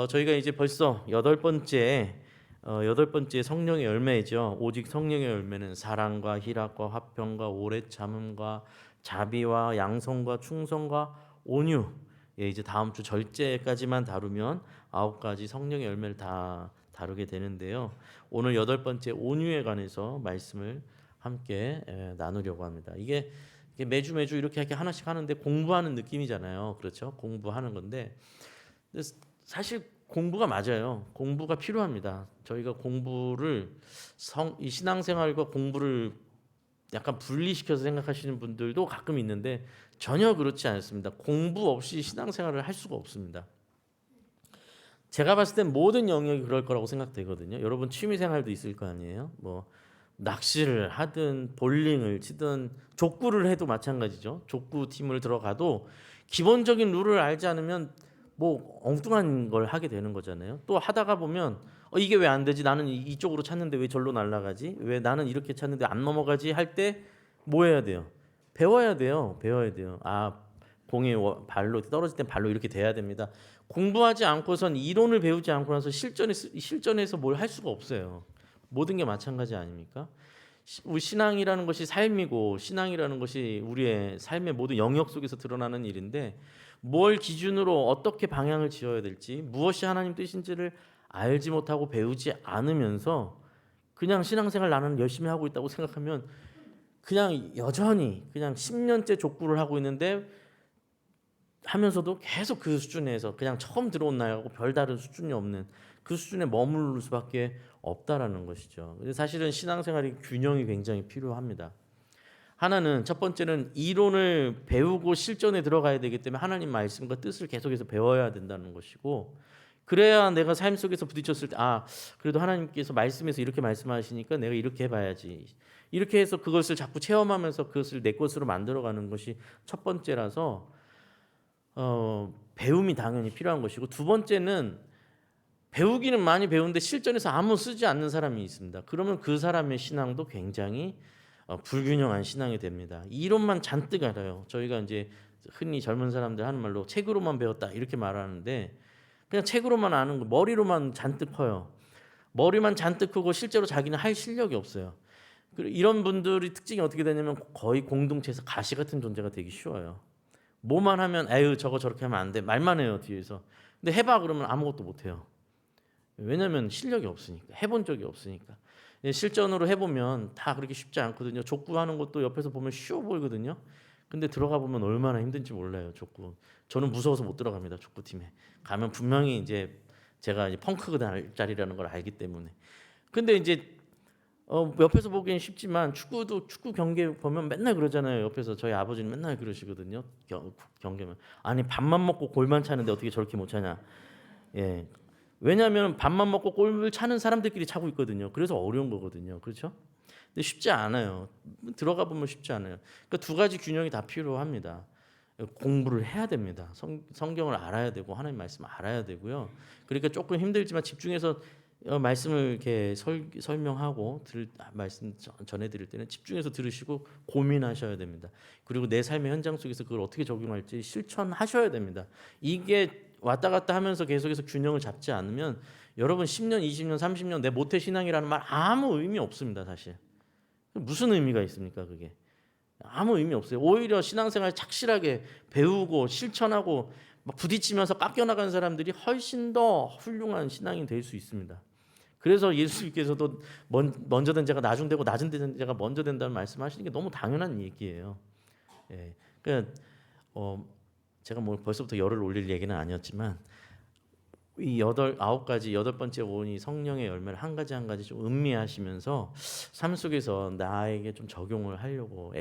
저희가 이제 벌써 여덟 번째 성령의 열매죠. 오직 성령의 열매는 사랑과 희락과 화평과 오래 참음과 자비와 양성과 충성과 온유. 예, 이제 다음 주 절제까지만 다루면 9가지 성령의 열매를 다 다루게 되는데요. 오늘 여덟 번째 온유에 관해서 말씀을 함께 나누려고 합니다. 이게 매주 이렇게 하나씩 하는데 공부하는 느낌이잖아요. 그렇죠? 공부하는 건데 사실 공부가 맞아요. 공부가 필요합니다. 저희가 공부를 이 신앙생활과 공부를 약간 분리시켜서 생각하시는 분들도 가끔 있는데 전혀 그렇지 않습니다. 공부 없이 신앙생활을 할 수가 없습니다. 제가 봤을 땐 모든 영역이 그럴 거라고 생각되거든요. 여러분 취미생활도 있을 거 아니에요. 뭐 낚시를 하든 볼링을 치든 족구를 해도 마찬가지죠. 족구 팀을 들어가도 기본적인 룰을 알지 않으면 뭐 엉뚱한 걸 하게 되는 거잖아요. 또 하다가 보면 이게 왜 안 되지? 나는 이쪽으로 찼는데 왜 절로 날아가지? 왜 나는 이렇게 찼는데 안 넘어가지? 할 때 뭐 해야 돼요? 배워야 돼요. 아, 공이 발로 떨어질 땐 발로 이렇게 돼야 됩니다. 공부하지 않고선 이론을 배우지 않고 나서 실전에서 뭘 할 수가 없어요. 모든 게 마찬가지 아닙니까? 우리 신앙이라는 것이 삶이고 신앙이라는 것이 우리의 삶의 모든 영역 속에서 드러나는 일인데 뭘 기준으로 어떻게 방향을 지어야 될지 무엇이 하나님 뜻인지를 알지 못하고 배우지 않으면서 그냥 신앙생활 나는 열심히 하고 있다고 생각하면 그냥 여전히 그냥 10년째 족구를 하고 있는데 하면서도 계속 그 수준에서 그냥 처음 들어온 나하고 별다른 수준이 없는 그 수준에 머무를 수밖에 없다라는 것이죠. 근데 사실은 신앙생활이 균형이 굉장히 필요합니다. 하나는 첫 번째는 이론을 배우고 실전에 들어가야 되기 때문에 하나님 말씀과 뜻을 계속해서 배워야 된다는 것이고 그래야 내가 삶 속에서 부딪혔을 때 그래도 하나님께서 말씀에서 이렇게 말씀하시니까 내가 이렇게 해봐야지 이렇게 해서 그것을 자꾸 체험하면서 그것을 내 것으로 만들어가는 것이 첫 번째라서 배움이 당연히 필요한 것이고 두 번째는 배우기는 많이 배우는데 실전에서 아무 쓰지 않는 사람이 있습니다. 그러면 그 사람의 신앙도 굉장히 불균형한 신앙이 됩니다. 이론만 잔뜩 알아요. 저희가 이제 흔히 젊은 사람들 하는 말로 책으로만 배웠다 이렇게 말하는데 그냥 책으로만 아는 거 머리로만 잔뜩 커요. 머리만 잔뜩 크고 실제로 자기는 할 실력이 없어요. 이런 분들이 특징이 어떻게 되냐면 거의 공동체에서 가시 같은 존재가 되기 쉬워요. 뭐만 하면 에휴 저거 저렇게 하면 안 돼 말만 해요 뒤에서. 근데 해봐 그러면 아무것도 못 해요. 왜냐하면 실력이 없으니까 해본 적이 없으니까. 실전으로 해보면 다 그렇게 쉽지 않거든요. 족구하는 것도 옆에서 보면 쉬워 보이거든요. 근데 들어가 보면 얼마나 힘든지 몰라요. 족구. 저는 무서워서 못 들어갑니다. 족구팀에 가면 분명히 이제 제가 이제 펑크가 날 자리라는 걸 알기 때문에. 근데 이제 옆에서 보기엔 쉽지만 축구 경기 보면 맨날 그러잖아요. 옆에서 저희 아버지는 맨날 그러시거든요. 경기면 아니 밥만 먹고 골만 차는데 어떻게 저렇게 못 차냐. 예. 왜냐하면 밥만 먹고 골을 차는 사람들끼리 차고 있거든요. 그래서 어려운 거거든요. 그렇죠? 근데 쉽지 않아요. 들어가 보면 쉽지 않아요. 그러니까 두 가지 균형이 다 필요합니다. 공부를 해야 됩니다. 성경을 알아야 되고 하나님 말씀 알아야 되고요. 그러니까 조금 힘들지만 집중해서 말씀을 이렇게 설명하고 말씀 전해드릴 때는 집중해서 들으시고 고민하셔야 됩니다. 그리고 내 삶의 현장 속에서 그걸 어떻게 적용할지 실천하셔야 됩니다. 이게 왔다 갔다 하면서 계속해서 균형을 잡지 않으면 여러분 10년, 20년, 30년 내 모태 신앙이라는 말 아무 의미 없습니다. 사실 무슨 의미가 있습니까? 그게 아무 의미 없어요. 오히려 신앙생활 착실하게 배우고 실천하고 막 부딪히면서 깎여나간 사람들이 훨씬 더 훌륭한 신앙이 될 수 있습니다. 그래서 예수님께서도 먼저 된 자가 나중 되고 나중 된 자가 먼저 된다는 말씀하시는 게 너무 당연한 얘기예요. 예, 그러니까 제가 뭐 벌써부터 열을 올릴 얘기는 아니었지만 이 아홉 가지 여덟 번째 오온이 성령의 열매를 한 가지 한 가지 좀 음미하시면서 삶 속에서 나에게 좀 적용을 하려고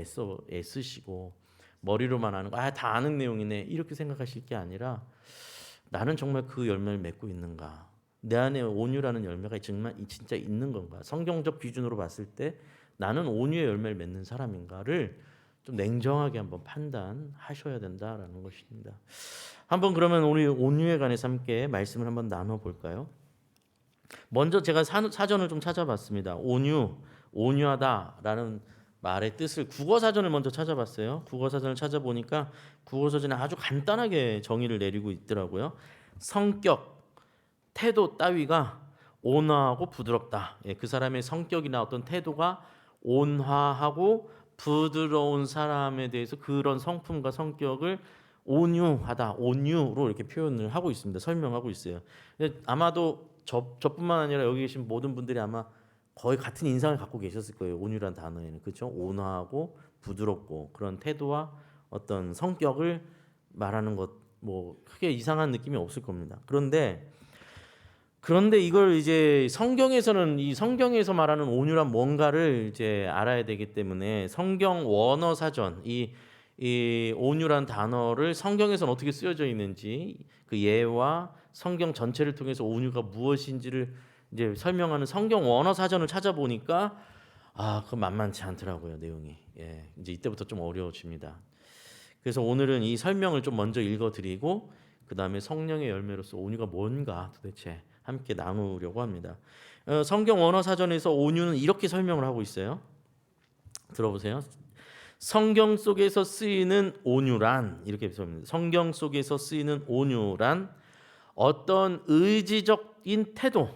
애쓰시고 머리로만 아는 거 다 아는 내용이네 이렇게 생각하실 게 아니라 나는 정말 그 열매를 맺고 있는가? 내 안에 온유라는 열매가 정말 진짜 있는 건가? 성경적 기준으로 봤을 때 나는 온유의 열매를 맺는 사람인가를 좀 냉정하게 한번 판단하셔야 된다라는 것입니다. 한번 그러면 우리 온유에 관해서 함께 말씀을 한번 나눠 볼까요? 먼저 제가 사전을 좀 찾아봤습니다. 온유하다라는 말의 뜻을 국어 사전을 먼저 찾아봤어요. 국어 사전을 찾아보니까 국어 사전에 아주 간단하게 정의를 내리고 있더라고요. 성격, 태도 따위가 온화하고 부드럽다. 예, 그 사람의 성격이나 어떤 태도가 온화하고 부드러운 사람에 대해서 그런 성품과 성격을 온유하다, 온유로 이렇게 표현을 하고 있습니다. 설명하고 있어요. 아마도 저뿐만 아니라 여기 계신 모든 분들이 아마 거의 같은 인상을 갖고 계셨을 거예요. 온유란 단어에는. 그렇죠? 온화하고 부드럽고 그런 태도와 어떤 성격을 말하는 것 뭐 크게 이상한 느낌이 없을 겁니다. 그런데 이걸 이제 성경에서는 이 성경에서 말하는 온유란 뭔가를 이제 알아야 되기 때문에 성경 원어 사전 이 온유란 단어를 성경에서는 어떻게 쓰여져 있는지 그 예와 성경 전체를 통해서 온유가 무엇인지를 이제 설명하는 성경 원어 사전을 찾아보니까 그 만만치 않더라고요, 내용이. 예, 이제 이때부터 좀 어려워집니다. 그래서 오늘은 이 설명을 좀 먼저 읽어드리고 그 다음에 성령의 열매로서 온유가 뭔가 도대체 함께 나누려고 합니다. 성경 원어 사전에서 온유는 이렇게 설명을 하고 있어요. 들어보세요. 성경 속에서 쓰이는 온유란 이렇게 표현합니다. 성경 속에서 쓰이는 온유란 어떤 의지적인 태도,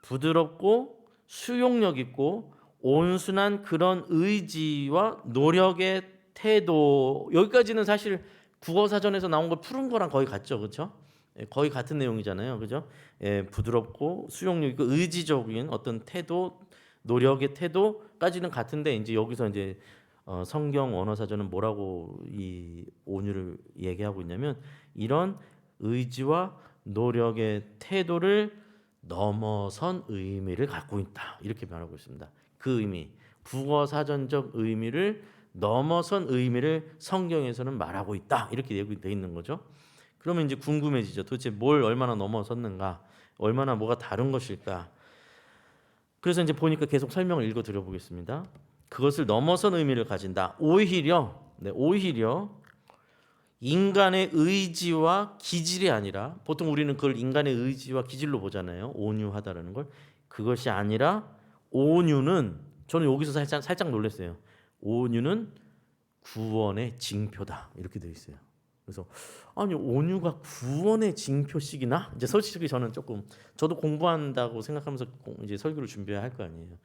부드럽고 수용력 있고 온순한 그런 의지와 노력의 태도. 여기까지는 사실 국어 사전에서 나온 걸 푸른 거랑 거의 같죠, 그렇죠? 거의 같은 내용이잖아요, 그죠? 부드럽고 수용력 있고 의지적인 어떤 태도, 노력의 태도까지는 같은데 이제 여기서 이제 성경 원어 사전은 뭐라고 이 온유를 얘기하고 있냐면 이런 의지와 노력의 태도를 넘어선 의미를 갖고 있다 이렇게 말하고 있습니다. 그 의미, 국어 사전적 의미를 넘어선 의미를 성경에서는 말하고 있다 이렇게 얘기되어 있는 거죠. 그러면 이제 궁금해지죠. 도대체 뭘 얼마나 넘어섰는가, 얼마나 뭐가 다른 것일까. 그래서 이제 보니까 계속 설명을 읽어드려 보겠습니다. 그것을 넘어선 의미를 가진다. 오히려 인간의 의지와 기질이 아니라, 보통 우리는 그걸 인간의 의지와 기질로 보잖아요. 온유하다라는 걸. 그것이 아니라 온유는, 저는 여기서 살짝 놀랐어요. 온유는 구원의 징표다 이렇게 되어 있어요. 그래서 아니 온유가 구원의 징표식이나, 이제 솔직히 저는 저도 공부한다고 생각하면서 이제 설교를 준비해야 할 거 아니에요.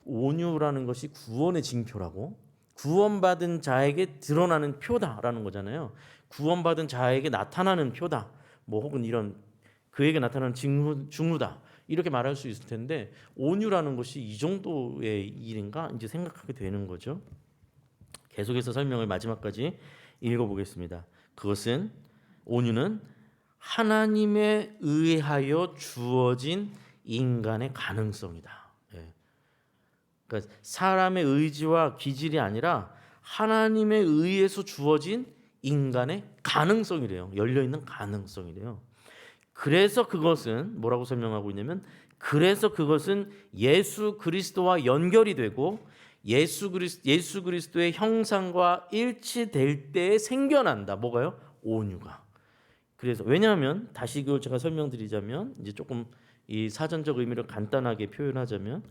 온유라는 것이 구원의 징표라고? 구원받은 자에게 드러나는 표다라는 거잖아요. 구원받은 자에게 나타나는 표다. 뭐 혹은 이런 그에게 나타나는 징후다. 이렇게 말할 수 있을 텐데 온유라는 것이 이 정도의 일인가 이제 생각하게 되는 거죠. 계속해서 설명을 마지막까지 읽어보겠습니다. 그것은 온유는 하나님에 의하여 주어진 인간의 가능성이다. 그러니까 사람의 의지와 기질이 아니라 하나님에 의해서 주어진 인간의 가능성이래요. 열려있는 가능성이래요. 그래서 그것은 뭐라고 설명하고 있냐면, 그래서 그것은 예수 그리스도와 연결이 되고 예수 그리스도의 형상과 일치될 때 생겨난다. 뭐가요? 온유가. 그래서 왜냐하면 다시 그걸 제가 설명드리자면, 이제 조금 이 사전적 의미를 간단하게 표현하자면,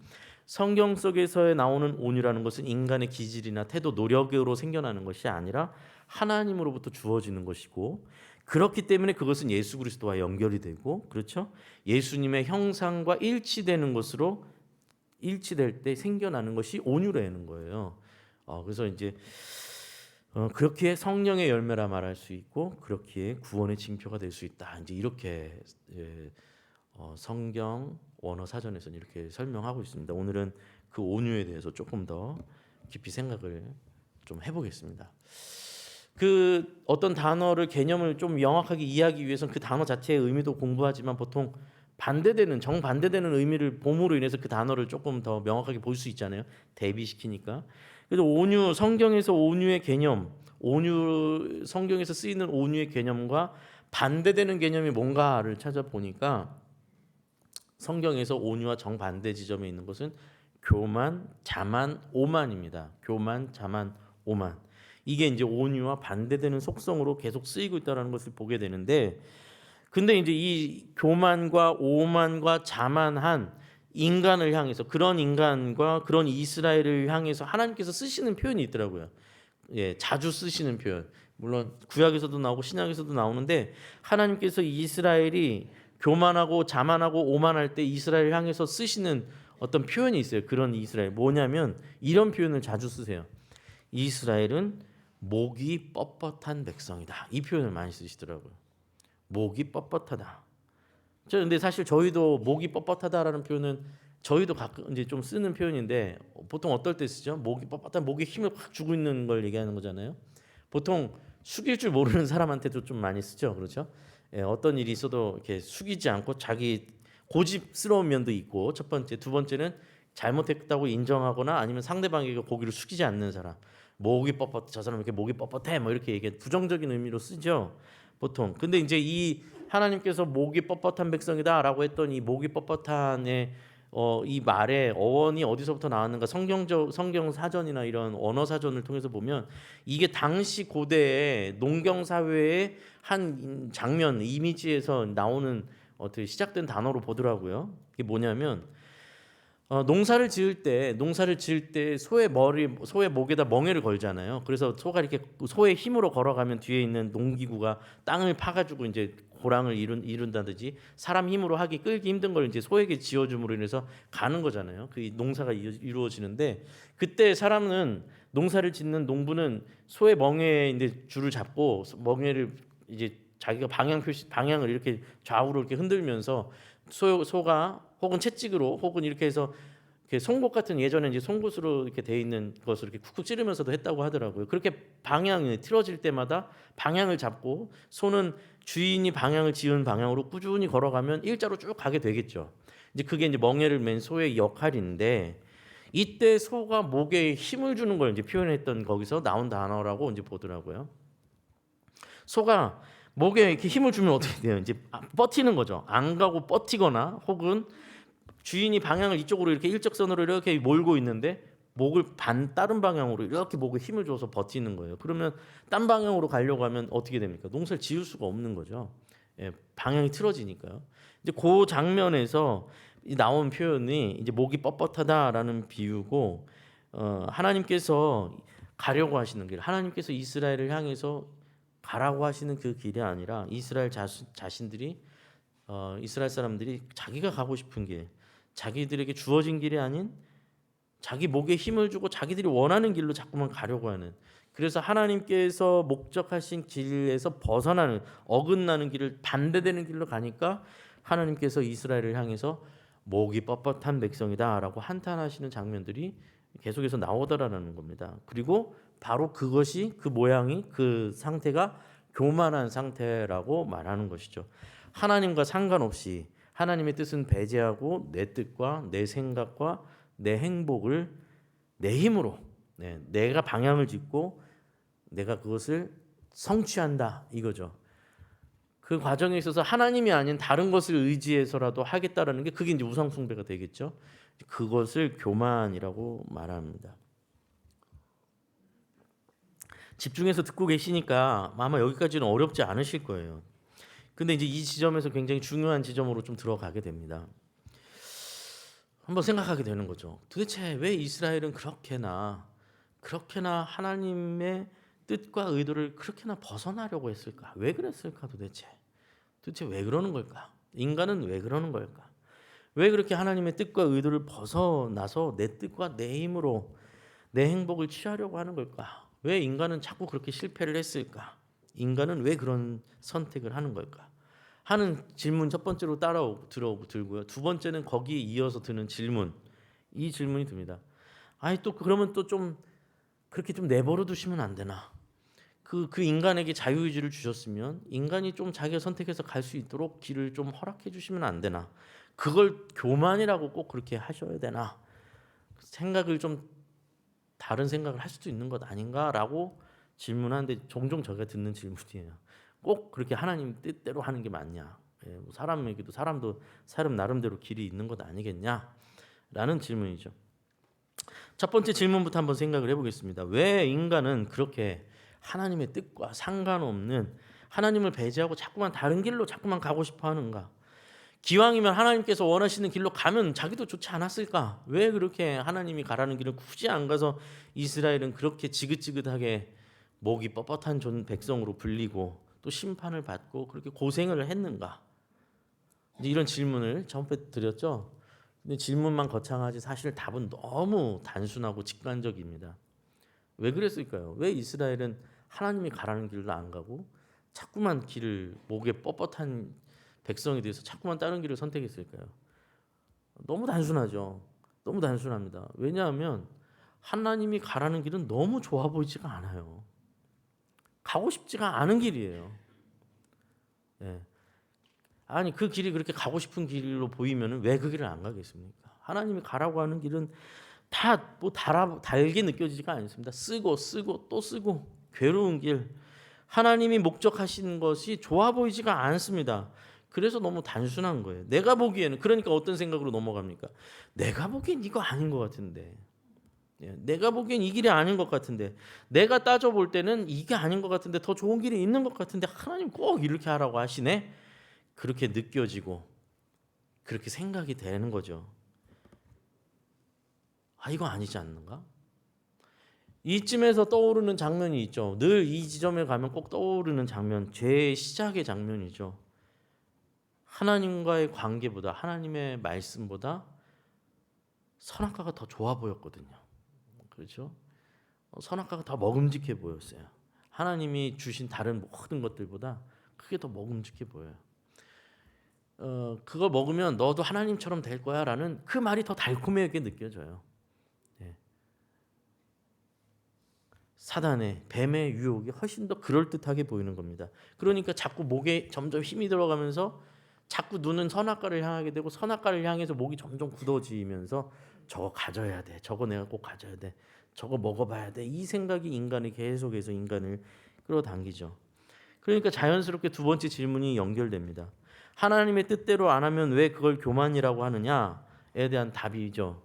성경 속에서 나오는 온유라는 것은 인간의 기질이나 태도, 노력으로 생겨나는 것이 아니라 하나님으로부터 주어지는 것이고, 그렇기 때문에 그것은 예수 그리스도와 연결이 되고, 그렇죠? 예수님의 형상과 일치되는 것으로, 일치될 때 생겨나는 것이 온유라는 거예요. 그래서 이제 그렇게 성령의 열매라 말할 수 있고, 그렇기에 구원의 징표가 될 수 있다. 이제 이렇게 성경 원어 사전에서는 이렇게 설명하고 있습니다. 오늘은 그 온유에 대해서 조금 더 깊이 생각을 좀 해보겠습니다. 그 어떤 단어를, 개념을 좀 명확하게 이해하기 위해서는 그 단어 자체의 의미도 공부하지만 보통 정반대되는 의미를 봄으로 인해서 그 단어를 조금 더 명확하게 볼 수 있잖아요. 대비시키니까. 그래서 온유, 성경에서 온유의 개념, 성경에서 쓰이는 온유의 개념과 반대되는 개념이 뭔가를 찾아보니까 성경에서 온유와 정반대 지점에 있는 것은 교만, 자만, 오만입니다. 교만, 자만, 오만. 이게 이제 온유와 반대되는 속성으로 계속 쓰이고 있다는 것을 보게 되는데, 근데 이제 이 교만과 오만과 자만한 인간을 향해서, 그런 인간과 그런 이스라엘을 향해서 하나님께서 쓰시는 표현이 있더라고요. 자주 쓰시는 표현. 물론 구약에서도 나오고 신약에서도 나오는데, 하나님께서 이스라엘이 교만하고 자만하고 오만할 때 이스라엘 향해서 쓰시는 어떤 표현이 있어요. 그런 이스라엘 뭐냐면 이런 표현을 자주 쓰세요. 이스라엘은 목이 뻣뻣한 백성이다. 이 표현을 많이 쓰시더라고요. 목이 뻣뻣하다. 근데 사실 저희도 목이 뻣뻣하다라는 표현은 저희도 가끔 이제 좀 쓰는 표현인데 보통 어떨 때 쓰죠? 목이 뻣뻣한 목에 힘을 확 주고 있는 걸 얘기하는 거잖아요. 보통 숙일 줄 모르는 사람한테도 좀 많이 쓰죠. 그렇죠? 예, 어떤 일이 있어도 이렇게 숙이지 않고 자기 고집스러운 면도 있고 첫 번째, 두 번째는 잘못했다고 인정하거나 아니면 상대방에게 고기를 숙이지 않는 사람. 목이 뻣뻣, 저 사람 이렇게 목이 뻣뻣해, 뭐 이렇게 얘기 부정적인 의미로 쓰죠. 보통. 근데 이제 이 하나님께서 목이 뻣뻣한 백성이다라고 했던 이 목이 뻣뻣한의 이 말의 어원이 어디서부터 나왔는가 성경 사전이나 이런 언어 사전을 통해서 보면 이게 당시 고대의 농경 사회의 한 장면 이미지에서 나오는 어떻게 시작된 단어로 보더라고요. 이게 뭐냐면 농사를 지을 때 소의 목에다 멍에를 걸잖아요. 그래서 소가 이렇게 소의 힘으로 걸어가면 뒤에 있는 농기구가 땅을 파가지고 이제 고랑을 이룬다든지 사람 힘으로 끌기 힘든 걸 이제 소에게 지어줌으로 인해서 가는 거잖아요. 그 농사가 이루어지는데 그때 사람은 농사를 짓는 농부는 소의 멍에에 이제 줄을 잡고 멍에를 이제 자기가 방향을 이렇게 좌우로 이렇게 흔들면서 소가 혹은 채찍으로 혹은 이렇게 해서 송곳 같은 예전에 이제 송곳으로 이렇게 돼 있는 것을 이렇게 쿡쿡 찌르면서도 했다고 하더라고요. 그렇게 방향이 틀어질 때마다 방향을 잡고 소는 주인이 방향을 지은 방향으로 꾸준히 걸어가면 일자로 쭉 가게 되겠죠. 이제 그게 이제 멍에를 맨 소의 역할인데 이때 소가 목에 힘을 주는 걸 이제 표현했던 거기서 나온 단어라고 이제 보더라고요. 소가 목에 이렇게 힘을 주면 어떻게 돼요? 이제 버티는 거죠. 안 가고 버티거나 혹은 주인이 방향을 이쪽으로 이렇게 일직선으로 이렇게 몰고 있는데 목을 다른 방향으로 이렇게 목에 힘을 줘서 버티는 거예요. 그러면 딴 방향으로 가려고 하면 어떻게 됩니까? 농사를 지을 수가 없는 거죠. 예, 방향이 틀어지니까요. 이제 그 장면에서 나온 표현이 이제 목이 뻣뻣하다라는 비유고 하나님께서 가려고 하시는 길, 하나님께서 이스라엘을 향해서 가라고 하시는 그 길이 아니라 이스라엘 자신들이 이스라엘 사람들이 자기가 가고 싶은 길, 자기들에게 주어진 길이 아닌 자기 목에 힘을 주고 자기들이 원하는 길로 자꾸만 가려고 하는, 그래서 하나님께서 목적하신 길에서 벗어나는 어긋나는 길을 반대되는 길로 가니까 하나님께서 이스라엘을 향해서 목이 뻣뻣한 백성이다라고 한탄하시는 장면들이 계속해서 나오더라는 겁니다. 그리고 바로 그것이 그 모양이 그 상태가 교만한 상태라고 말하는 것이죠. 하나님과 상관없이 하나님의 뜻은 배제하고 내 뜻과 내 생각과 내 행복을 내 힘으로 내가 방향을 짓고 내가 그것을 성취한다 이거죠. 그 과정에 있어서 하나님이 아닌 다른 것을 의지해서라도 하겠다라는 게 그게 이제 우상 숭배가 되겠죠. 그것을 교만이라고 말합니다. 집중해서 듣고 계시니까 아마 여기까지는 어렵지 않으실 거예요. 근데 이제 이 지점에서 굉장히 중요한 지점으로 좀 들어가게 됩니다. 한번 생각하게 되는 거죠. 도대체 왜 이스라엘은 그렇게나 하나님의 뜻과 의도를 그렇게나 벗어나려고 했을까? 왜 그랬을까 도대체 왜 그러는 걸까? 인간은 왜 그러는 걸까? 왜 그렇게 하나님의 뜻과 의도를 벗어나서 내 뜻과 내 힘으로 내 행복을 취하려고 하는 걸까? 왜 인간은 자꾸 그렇게 실패를 했을까? 인간은 왜 그런 선택을 하는 걸까? 하는 질문 첫 번째로 들고요. 두 번째는 거기에 이어서 드는 질문. 이 질문이 듭니다. 아니 또 그러면 또 좀 그렇게 좀 내버려 두시면 안 되나? 그 인간에게 자유의지를 주셨으면 인간이 좀 자기가 선택해서 갈 수 있도록 길을 좀 허락해 주시면 안 되나? 그걸 교만이라고 꼭 그렇게 하셔야 되나? 생각을 좀 다른 생각을 할 수도 있는 것 아닌가라고 질문하는데 종종 저희가 듣는 질문이에요. 꼭 그렇게 하나님 뜻대로 하는 게 맞냐? 뭐 사람에게도 사람도 사람 나름대로 길이 있는 것 아니겠냐? 라는 질문이죠. 첫 번째 질문부터 한번 생각을 해보겠습니다. 왜 인간은 그렇게 하나님의 뜻과 상관없는 하나님을 배제하고 자꾸만 다른 길로 자꾸만 가고 싶어 하는가? 기왕이면 하나님께서 원하시는 길로 가면 자기도 좋지 않았을까? 왜 그렇게 하나님이 가라는 길을 굳이 안 가서 이스라엘은 그렇게 지긋지긋하게 목이 뻣뻣한 백성으로 불리고 또 심판을 받고 그렇게 고생을 했는가? 이제 이런 질문을 처음에 드렸죠. 근데 질문만 거창하지 사실 답은 너무 단순하고 직관적입니다. 왜 그랬을까요? 왜 이스라엘은 하나님이 가라는 길로 안 가고 자꾸만 길을 목에 뻣뻣한 백성에 대해서 자꾸만 다른 길을 선택했을까요? 너무 단순하죠. 너무 단순합니다. 왜냐하면 하나님이 가라는 길은 너무 좋아 보이지가 않아요. 가고 싶지가 않은 길이에요. 예. 아니 그 길이 그렇게 가고 싶은 길로 보이면 왜 그 길을 안 가겠습니까? 하나님이 가라고 하는 길은 다 뭐 달게 느껴지지가 않습니다. 쓰고 또 쓰고 괴로운 길. 하나님이 목적하신 것이 좋아 보이지가 않습니다. 그래서 너무 단순한 거예요. 내가 보기에는 그러니까 어떤 생각으로 넘어갑니까? 내가 보기엔 이거 아닌 것 같은데. 내가 보기엔 이 길이 아닌 것 같은데. 내가 따져볼 때는 이게 아닌 것 같은데 더 좋은 길이 있는 것 같은데 하나님 꼭 이렇게 하라고 하시네. 그렇게 느껴지고 그렇게 생각이 되는 거죠. 아 이거 아니지 않는가? 이쯤에서 떠오르는 장면이 있죠. 늘 이 지점에 가면 꼭 떠오르는 장면, 죄의 시작의 장면이죠. 하나님과의 관계보다 하나님의 말씀보다 선악과가 더 좋아 보였거든요. 그렇죠? 선악과가 더 먹음직해 보였어요. 하나님이 주신 다른 모든 것들보다 그게 더 먹음직해 보여요. 그거 먹으면 너도 하나님처럼 될 거야라는 그 말이 더 달콤하게 느껴져요. 예. 사단의 뱀의 유혹이 훨씬 더 그럴듯하게 보이는 겁니다. 그러니까 자꾸 목에 점점 힘이 들어가면서 자꾸 눈은 선악과를 향하게 되고 선악과를 향해서 목이 점점 굳어지면서 저거 가져야 돼. 저거 내가 꼭 가져야 돼. 저거 먹어봐야 돼. 이 생각이 인간을 계속해서 인간을 끌어당기죠. 그러니까 자연스럽게 두 번째 질문이 연결됩니다. 하나님의 뜻대로 안 하면 왜 그걸 교만이라고 하느냐에 대한 답이죠.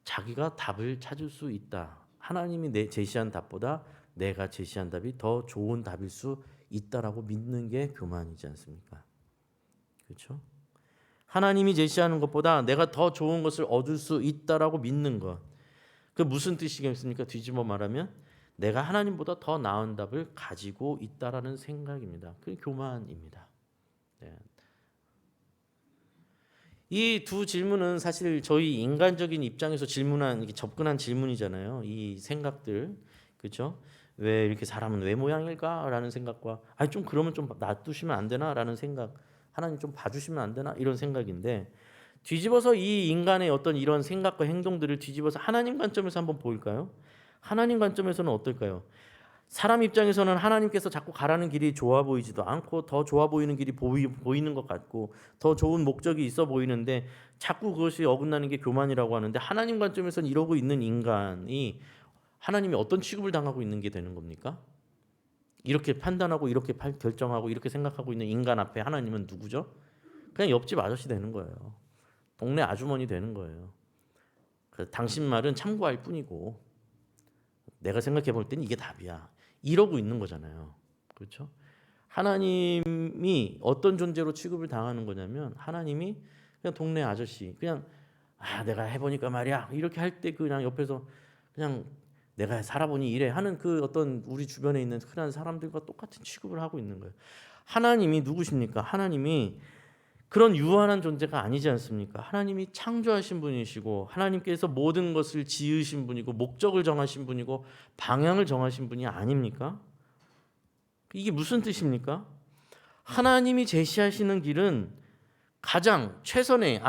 자기가 답을 찾을 수 있다. 하나님이 제시한 답보다 내가 제시한 답이 더 좋은 답일 수 있다라고 믿는 게 교만이지 않습니까? 그렇죠? 하나님이 제시하는 것보다 내가 더 좋은 것을 얻을 수 있다라고 믿는 것. 그 무슨 뜻이겠습니까? 뒤집어 말하면 내가 하나님보다 더 나은 답을 가지고 있다라는 생각입니다. 그게 교만입니다. 네. 이 두 질문은 사실 저희 인간적인 입장에서 접근한 질문이잖아요. 이 생각들, 그렇죠? 왜 이렇게 사람은 왜 모양일까라는 생각과, 좀 그러면 좀 놔두시면 안 되나라는 생각, 하나님 좀 봐주시면 안 되나 이런 생각인데 뒤집어서 이 인간의 어떤 이런 생각과 행동들을 뒤집어서 하나님 관점에서 한번 볼까요? 하나님 관점에서는 어떨까요? 사람 입장에서는 하나님께서 자꾸 가라는 길이 좋아 보이지도 않고 더 좋아 보이는 길이 보이는 것 같고 더 좋은 목적이 있어 보이는데 자꾸 그것이 어긋나는 게 교만이라고 하는데 하나님 관점에서는 이러고 있는 인간이 하나님이 어떤 취급을 당하고 있는 게 되는 겁니까? 이렇게 판단하고 이렇게 결정하고 이렇게 생각하고 있는 인간 앞에 하나님은 누구죠? 그냥 옆집 아저씨 되는 거예요. 동네 아주머니 되는 거예요. 당신 말은 참고할 뿐이고 내가 생각해 볼 때는 이게 답이야. 이러고 있는 거잖아요. 그렇죠? 하나님이 어떤 존재로 취급을 당하는 거냐면 하나님이 그냥 동네 아저씨 그냥 내가 해보니까 말이야 이렇게 할 때 그냥 옆에서 그냥 내가 살아보니 이래 하는 그 어떤 우리 주변에 있는 흔한 사람들과 똑같은 취급을 하고 있는 거예요. 하나님이 누구십니까? 하나님이 그런 유한한 존재가 아니지 않습니까? 하나님이 창조하신 분이시고 하나님께서 모든 것을 지으신 분이고 목적을 정하신 분이고 방향을 정하신 분이 아닙니까? 이게 무슨 뜻입니까? 하나님이 제시하시는 길은 가장 최선의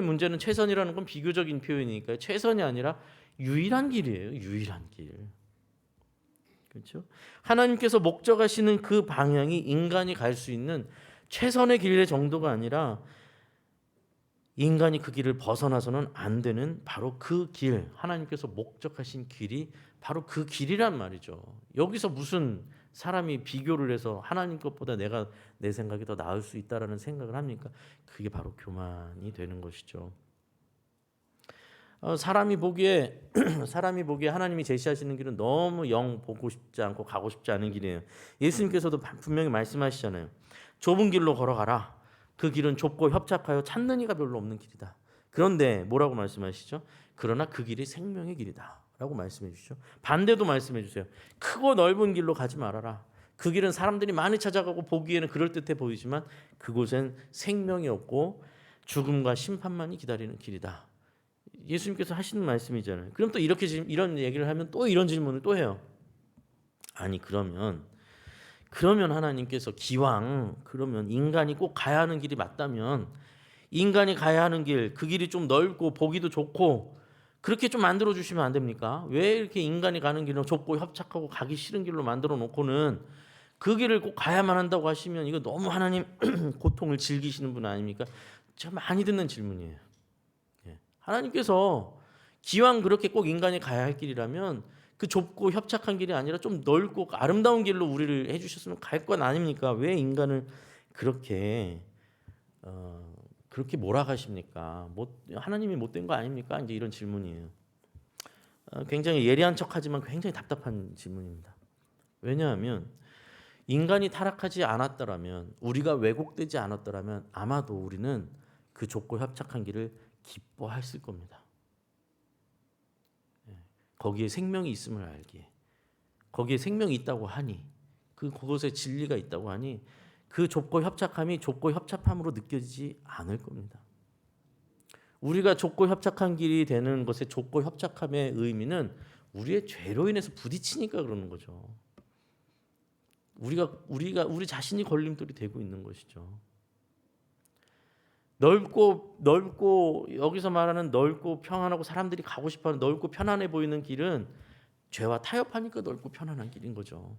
문제는 최선이라는 건 비교적인 표현이니까요. 최선이 아니라 유일한 길이에요. 유일한 길. 그렇죠? 하나님께서 목적하시는 그 방향이 인간이 갈 수 있는 최선의 길의 정도가 아니라 인간이 그 길을 벗어나서는 안 되는 바로 그 길, 하나님께서 목적하신 길이 바로 그 길이란 말이죠. 여기서 무슨 사람이 비교를 해서 하나님 것보다 내 생각이 더 나을 수 있다라는 생각을 합니까? 그게 바로 교만이 되는 것이죠. 사람이 보기에 하나님이 제시하시는 길은 너무 영 보고 싶지 않고 가고 싶지 않은 길이에요. 예수님께서도 분명히 말씀하시잖아요. 좁은 길로 걸어가라. 그 길은 좁고 협착하여 찾는 이가 별로 없는 길이다. 그런데 뭐라고 말씀하시죠? 그러나 그 길이 생명의 길이다 라고 말씀해 주시죠. 반대도 말씀해 주세요. 크고 넓은 길로 가지 말아라. 그 길은 사람들이 많이 찾아가고 보기에는 그럴듯해 보이지만 그곳엔 생명이 없고 죽음과 심판만이 기다리는 길이다. 예수님께서 하시는 말씀이잖아요. 그럼 또 이렇게 이런 얘기를 하면 또 이런 질문을 또 해요. 아니 그러면 하나님께서 기왕 그러면 인간이 꼭 가야 하는 길이 맞다면 인간이 가야 하는 길, 그 길이 좀 넓고 보기도 좋고 그렇게 좀 만들어 주시면 안 됩니까? 왜 이렇게 인간이 가는 길은 좁고 협착하고 가기 싫은 길로 만들어 놓고는 그 길을 꼭 가야만 한다고 하시면 이거 너무 하나님 고통을 즐기시는 분 아닙니까? 제가 많이 듣는 질문이에요. 하나님께서 기왕 그렇게 꼭 인간이 가야 할 길이라면 그 좁고 협착한 길이 아니라 좀 넓고 아름다운 길로 우리를 해주셨으면 갈 건 아닙니까? 왜 인간을 그렇게 그렇게 몰아가십니까? 하나님이 못된 거 아닙니까? 이제 이런 질문이에요. 굉장히 예리한 척하지만 굉장히 답답한 질문입니다. 왜냐하면 인간이 타락하지 않았더라면 우리가 왜곡되지 않았더라면 아마도 우리는 그 좁고 협착한 길을 기뻐했을 겁니다. 거기에 생명이 있음을 알기에 거기에 생명이 있다고 하니 그곳에 진리가 있다고 하니 그 좁고 협착함이 좁고 협착함으로 느껴지지 않을 겁니다. 우리가 좁고 협착한 길이 되는 것의 좁고 협착함의 의미는 우리의 죄로 인해서 부딪히니까 그러는 거죠. 우리 자신이 걸림돌이 되고 있는 것이죠. 넓고 여기서 말하는 넓고 평안하고 사람들이 가고 싶어하는 넓고 편안해 보이는 길은 죄와 타협하니까 넓고 편안한 길인 거죠.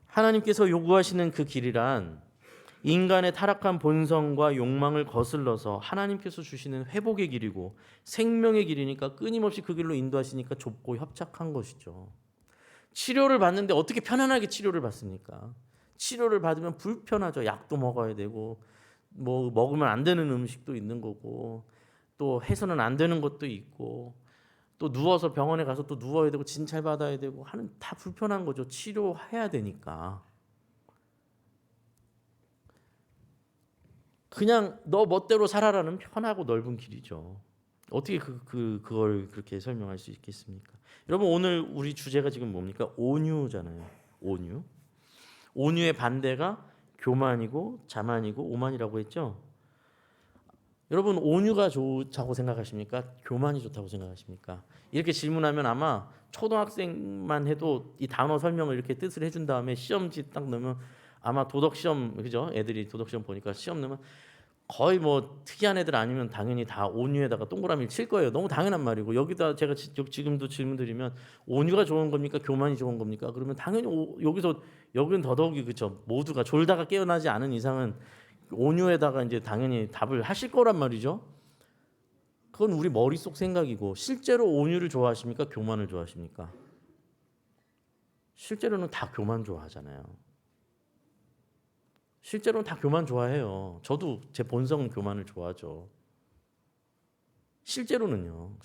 하나님께서 요구하시는 그 길이란 인간의 타락한 본성과 욕망을 거슬러서 하나님께서 주시는 회복의 길이고 생명의 길이니까 끊임없이 그 길로 인도하시니까 좁고 협착한 것이죠. 치료를 받는데 어떻게 편안하게 치료를 받습니까? 치료를 받으면 불편하죠. 약도 먹어야 되고 뭐 먹으면 안 되는 음식도 있는 거고 또 해서는 안 되는 것도 있고 또 누워서 병원에 가서 또 누워야 되고 진찰 받아야 되고 하는 다 불편한 거죠. 치료해야 되니까. 그냥 너 멋대로 살아라는 편하고 넓은 길이죠. 어떻게 그걸 그렇게 설명할 수 있겠습니까? 여러분 오늘 우리 주제가 지금 뭡니까? 온유잖아요. 온유. 온유의 반대가 교만이고 자만이고 오만이라고 했죠. 여러분 온유가 좋다고 생각하십니까? 교만이 좋다고 생각하십니까? 이렇게 질문하면 아마 초등학생만 해도 이 단어 설명을 이렇게 뜻을 해준 다음에 시험지 딱 넣으면 아마 도덕 시험 그죠? 애들이 도덕 시험 보니까 시험 넣으면 거의 뭐 특이한 애들 아니면 당연히 다 온유에다가 동그라미를 칠 거예요. 너무 당연한 말이고 여기다 제가 지금도 질문 드리면 온유가 좋은 겁니까? 교만이 좋은 겁니까? 그러면 당연히 여기는 더더욱이 그죠. 모두가 졸다가 깨어나지 않은 이상은 온유에다가 이제 당연히 답을 하실 거란 말이죠. 그건 우리 머릿속 생각이고 실제로 온유를 좋아하십니까? 교만을 좋아하십니까? 실제로는 다 교만 좋아하잖아요. 실제로는 다 교만 좋아해요. 저도 제 본성은 교만을 좋아하죠. 실제로는요.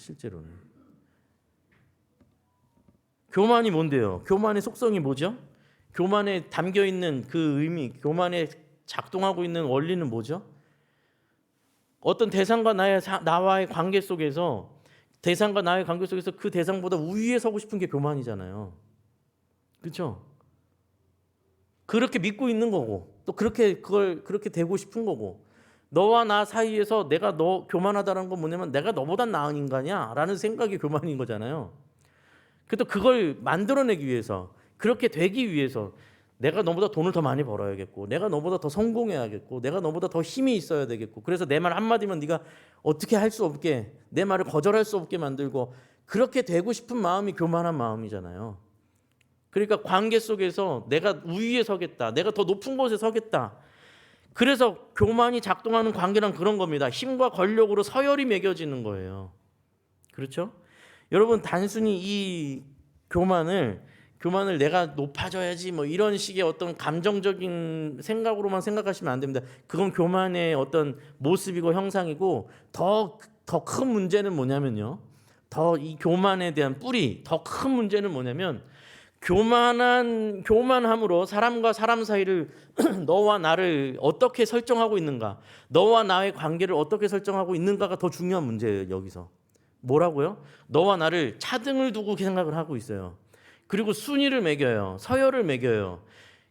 교만이 뭔데요? 교만의 속성이 뭐죠? 교만에 담겨 있는 그 의미, 교만에 작동하고 있는 원리는 뭐죠? 어떤 대상과 나와의 관계 속에서 그 대상보다 우위에 서고 싶은 게 교만이잖아요. 그렇죠? 그렇게 믿고 있는 거고 또 그렇게 되고 싶은 거고 너와 나 사이에서 내가 너 교만하다는 건 뭐냐면 내가 너보다 나은 인간이야라는 생각이 교만인 거잖아요. 그래도 그걸 만들어내기 위해서 그렇게 되기 위해서 내가 너보다 돈을 더 많이 벌어야겠고 내가 너보다 더 성공해야겠고 내가 너보다 더 힘이 있어야 되겠고 그래서 내 말 한마디면 네가 어떻게 할 수 없게 내 말을 거절할 수 없게 만들고 그렇게 되고 싶은 마음이 교만한 마음이잖아요. 그러니까 관계 속에서 내가 우위에 서겠다. 내가 더 높은 곳에 서겠다. 그래서 교만이 작동하는 관계란 그런 겁니다. 힘과 권력으로 서열이 매겨지는 거예요. 그렇죠? 여러분 단순히 이 교만을 내가 높아져야지 뭐 이런 식의 어떤 감정적인 생각으로만 생각하시면 안 됩니다. 그건 교만의 어떤 모습이고 형상이고 더 큰 문제는 뭐냐면요. 더 이 교만에 대한 뿌리, 더 큰 문제는 뭐냐면 교만함으로 사람과 사람 사이를 너와 나를 어떻게 설정하고 있는가, 너와 나의 관계를 어떻게 설정하고 있는가가 더 중요한 문제예요. 여기서 뭐라고요? 너와 나를 차등을 두고 생각을 하고 있어요. 그리고 순위를 매겨요. 서열을 매겨요.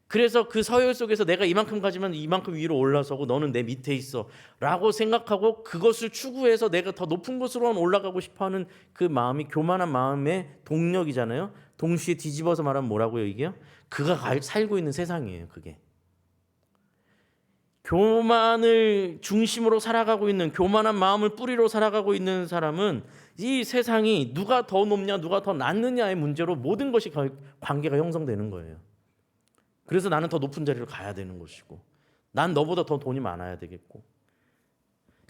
그래서 그 서열 속에서 내가 이만큼 가지면 이만큼 위로 올라서고 너는 내 밑에 있어 라고 생각하고 그것을 추구해서 내가 더 높은 곳으로 올라가고 싶어하는 그 마음이 교만한 마음의 동력이잖아요. 동시에 뒤집어서 말하면 뭐라고요 이게요? 그가 살고 있는 세상이에요. 그게 교만을 중심으로 살아가고 있는, 교만한 마음을 뿌리로 살아가고 있는 사람은 이 세상이 누가 더 높냐 누가 더 낮느냐의 문제로 모든 것이 관계가 형성되는 거예요. 그래서 나는 더 높은 자리로 가야 되는 것이고 난 너보다 더 돈이 많아야 되겠고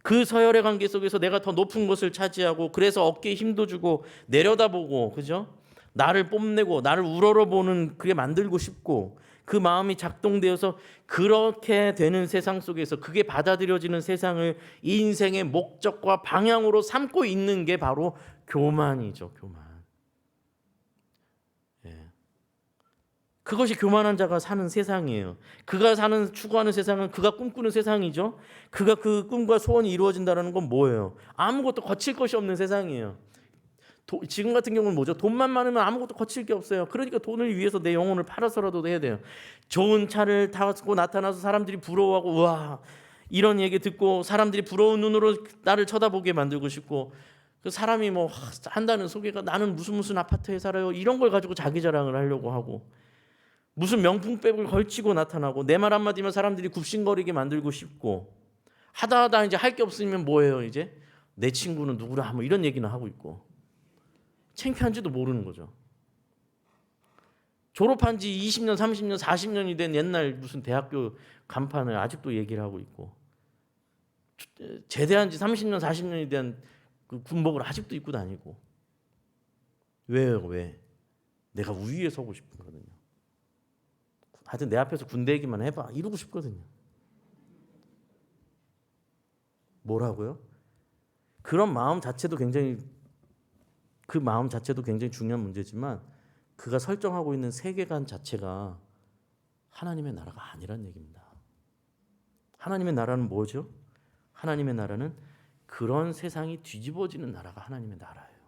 그 서열의 관계 속에서 내가 더 높은 것을 차지하고 그래서 어깨에 힘도 주고 내려다보고 그죠? 나를 뽐내고 나를 우러러보는 그게 만들고 싶고 그 마음이 작동되어서 그렇게 되는 세상 속에서 그게 받아들여지는 세상을 인생의 목적과 방향으로 삼고 있는 게 바로 교만이죠. 교만. 그것이 교만한 자가 사는 세상이에요. 그가 추구하는 세상은 그가 꿈꾸는 세상이죠. 그가 그 꿈과 소원이 이루어진다는 건 뭐예요? 아무것도 거칠 것이 없는 세상이에요. 지금 같은 경우는 뭐죠? 돈만 많으면 아무것도 거칠 게 없어요. 그러니까 돈을 위해서 내 영혼을 팔아서라도 해야 돼요. 좋은 차를 타고 나타나서 사람들이 부러워하고 와 이런 얘기 듣고 사람들이 부러운 눈으로 나를 쳐다보게 만들고 싶고 그 사람이 뭐 한다는 소개가 나는 무슨 아파트에 살아요 이런 걸 가지고 자기 자랑을 하려고 하고 무슨 명품백을 걸치고 나타나고 내 말 한마디면 사람들이 굽신거리게 만들고 싶고 하다 이제 할 게 없으면 뭐예요 이제 내 친구는 누구라 뭐 이런 얘기는 하고 있고 창피한지도 모르는 거죠. 졸업한 지 20년 30년 40년이 된 옛날 무슨 대학교 간판을 아직도 얘기를 하고 있고 제대한 지 30년 40년이 된 그 군복을 아직도 입고 다니고 왜요? 왜? 내가 우위에 서고 싶은 거거든요. 하여튼 내 앞에서 군대 얘기만 해봐 이러고 싶거든요. 뭐라고요? 그런 마음 자체도 굉장히 중요한 문제지만 그가 설정하고 있는 세계관 자체가 하나님의 나라가 아니란 얘기입니다. 하나님의 나라는 뭐죠? 하나님의 나라는 그런 세상이 뒤집어지는 나라가 하나님의 나라예요.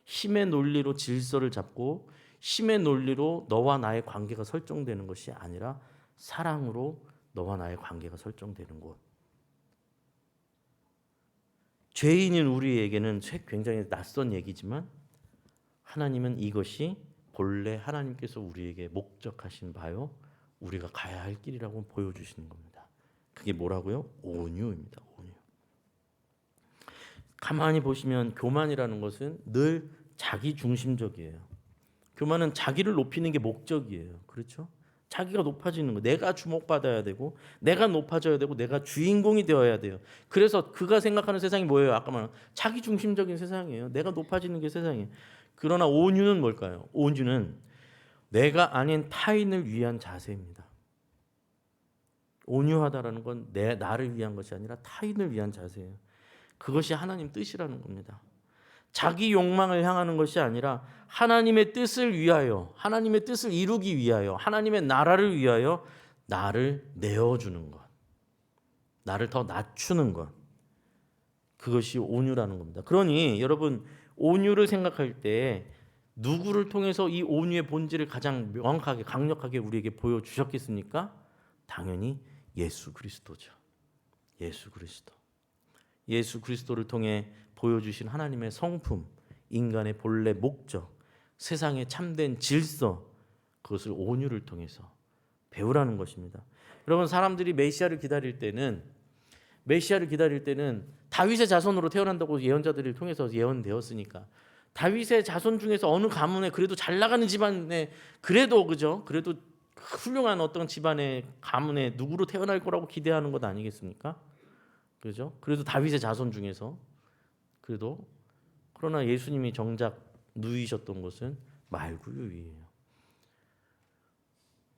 힘의 논리로 질서를 잡고 힘의 논리로 너와 나의 관계가 설정되는 것이 아니라 사랑으로 너와 나의 관계가 설정되는 곳. 죄인인 우리에게는 굉장히 낯선 얘기지만 하나님은 이것이 본래 하나님께서 우리에게 목적하신 바요 우리가 가야 할 길이라고 보여주시는 겁니다. 그게 뭐라고요? 온유입니다. 온유. 가만히 보시면 교만이라는 것은 늘 자기 중심적이에요. 교만은 자기를 높이는 게 목적이에요. 그렇죠? 자기가 높아지는 거. 내가 주목받아야 되고 내가 높아져야 되고 내가 주인공이 되어야 돼요. 그래서 그가 생각하는 세상이 뭐예요? 아까 말한 자기 중심적인 세상이에요. 내가 높아지는 게 세상이에요. 그러나 온유는 뭘까요? 온유는 내가 아닌 타인을 위한 자세입니다. 온유하다라는 건 나를 위한 것이 아니라 타인을 위한 자세예요. 그것이 하나님 뜻이라는 겁니다. 자기 욕망을 향하는 것이 아니라 하나님의 뜻을 위하여 하나님의 뜻을 이루기 위하여 하나님의 나라를 위하여 나를 내어주는 것, 나를 더 낮추는 것, 그것이 온유라는 겁니다. 그러니 여러분 온유를 생각할 때 누구를 통해서 이 온유의 본질을 가장 명확하게 강력하게 우리에게 보여주셨겠습니까? 당연히 예수 그리스도죠. 예수 그리스도. 예수 그리스도를 통해 보여주신 하나님의 성품, 인간의 본래 목적, 세상의 참된 질서, 그것을 온유를 통해서 배우라는 것입니다. 여러분 사람들이 메시아를 기다릴 때는 다윗의 자손으로 태어난다고 예언자들을 통해서 예언되었으니까 다윗의 자손 중에서 어느 가문에 그래도 잘 나가는 집안에 그래도 그죠? 그래도 훌륭한 어떤 집안의 가문에 누구로 태어날 거라고 기대하는 것 아니겠습니까? 그죠? 그래도 다윗의 자손 중에서 그러나 예수님이 정작 누이셨던 것은 말구유이에요.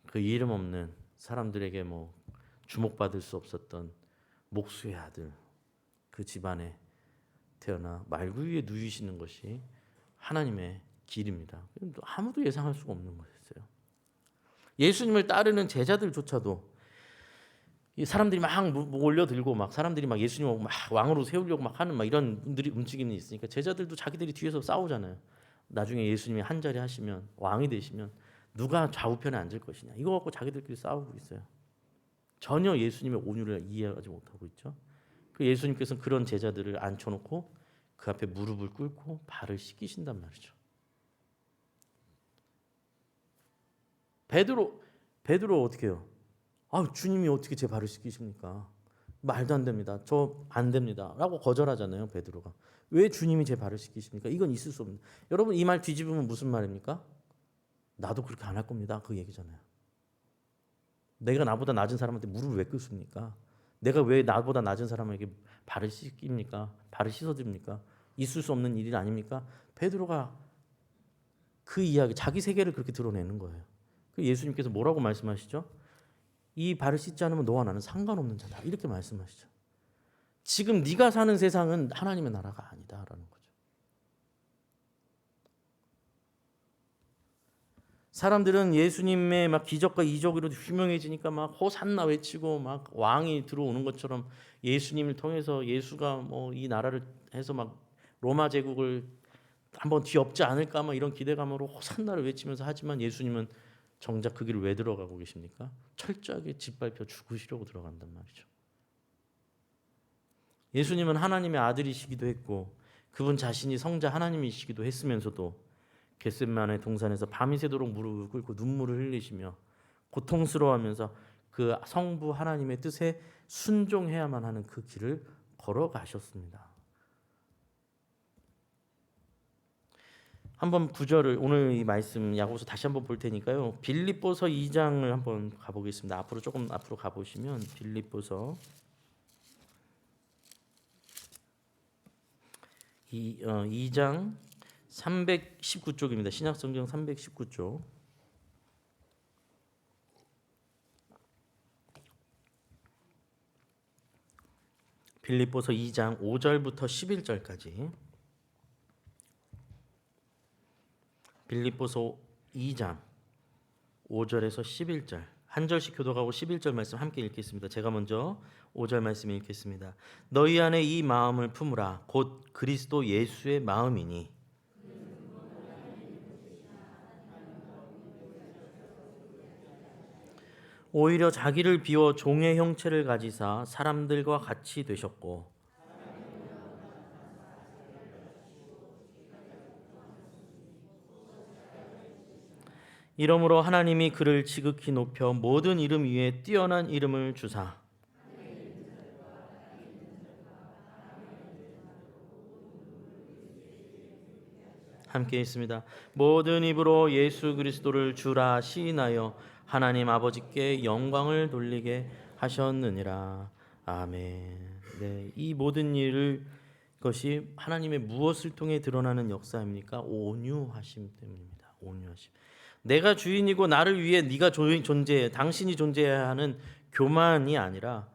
그 이름 없는 사람들에게 뭐 주목받을 수 없었던 목수의 아들 그 집안에 태어나 말구유에 누이시는 것이 하나님의 길입니다. 아무도 예상할 수가 없는 것이었어요. 예수님을 따르는 제자들조차도 이 사람들이 막 몰려들고 막 사람들이 막 예수님을 막 왕으로 세우려고 막 하는 막 이런 분들이 움직임이 있으니까 제자들도 자기들이 뒤에서 싸우잖아요. 나중에 예수님이 한 자리 하시면 왕이 되시면 누가 좌우편에 앉을 것이냐 이거 갖고 자기들끼리 싸우고 있어요. 전혀 예수님의 온유를 이해하지 못하고 있죠. 그 예수님께서는 그런 제자들을 앉혀놓고 그 앞에 무릎을 꿇고 발을 씻기신단 말이죠. 베드로 어떻게 해요? 주님이 어떻게 제 발을 씻기십니까? 말도 안 됩니다. 저 안 됩니다. 라고 거절하잖아요, 베드로가. 왜 주님이 제 발을 씻기십니까? 이건 있을 수 없는. 여러분 이 말 뒤집으면 무슨 말입니까? 나도 그렇게 안 할 겁니다. 그 얘기잖아요. 내가 나보다 낮은 사람한테 무릎을 왜 꿇습니까? 내가 왜 나보다 낮은 사람에게 발을 씻깁니까? 발을 씻어줍니까? 있을 수 없는 일이 아닙니까? 베드로가 그 이야기, 자기 세계를 그렇게 드러내는 거예요. 그 예수님께서 뭐라고 말씀하시죠? 이 발을 씻지 않으면 너와 나는 상관없는 자다. 이렇게 말씀하시죠. 지금 네가 사는 세상은 하나님의 나라가 아니다라는 거죠. 사람들은 예수님의 막 기적과 이적으로 유명해지니까 막 호산나 외치고 막 왕이 들어오는 것처럼 예수님을 통해서 예수가 뭐 이 나라를 해서 막 로마 제국을 한번 뒤엎지 않을까 막 이런 기대감으로 호산나를 외치면서 하지만 예수님은 정작 그 길을 왜 들어가고 계십니까? 철저하게 짓밟혀 죽으시려고 들어간단 말이죠. 예수님은 하나님의 아들이시기도 했고 그분 자신이 성자 하나님이시기도 했으면서도 겟세마네 동산에서 밤이 새도록 무릎을 꿇고 눈물을 흘리시며 고통스러워하면서 그 성부 하나님의 뜻에 순종해야만 하는 그 길을 걸어가셨습니다. 한번 구절을 오늘 이 말씀 야고보서 다시 한번 볼 테니까요. 빌립보서 2장을 한번 가보겠습니다. 앞으로 조금 앞으로 가보시면 빌립보서 2장 319쪽입니다. 신약성경 319쪽. 빌립보서 2장 5절부터 11절까지. 빌립보서 2장 5절에서 11절. 한 절씩 교독하고 11절 말씀 함께 읽겠습니다. 제가 먼저 5절 말씀 읽겠습니다. 너희 안에 이 마음을 품으라. 곧 그리스도 예수의 마음이니 오히려 자기를 비워 종의 형체를 가지사 사람들과 같이 되셨고 이러므로 하나님이 그를 지극히 높여 모든 이름 위에 뛰어난 이름을 주사 함께 있습니다. 모든 입으로 예수 그리스도를 주라 시인하여 하나님 아버지께 영광을 돌리게 하셨느니라. 아멘. 네, 이 모든 일을 것이 하나님의 무엇을 통해 드러나는 역사입니까? 온유하심 때문입니다. 온유하심. 내가 주인이고 나를 위해 네가 존재해, 당신이 존재해야 하는 교만이 아니라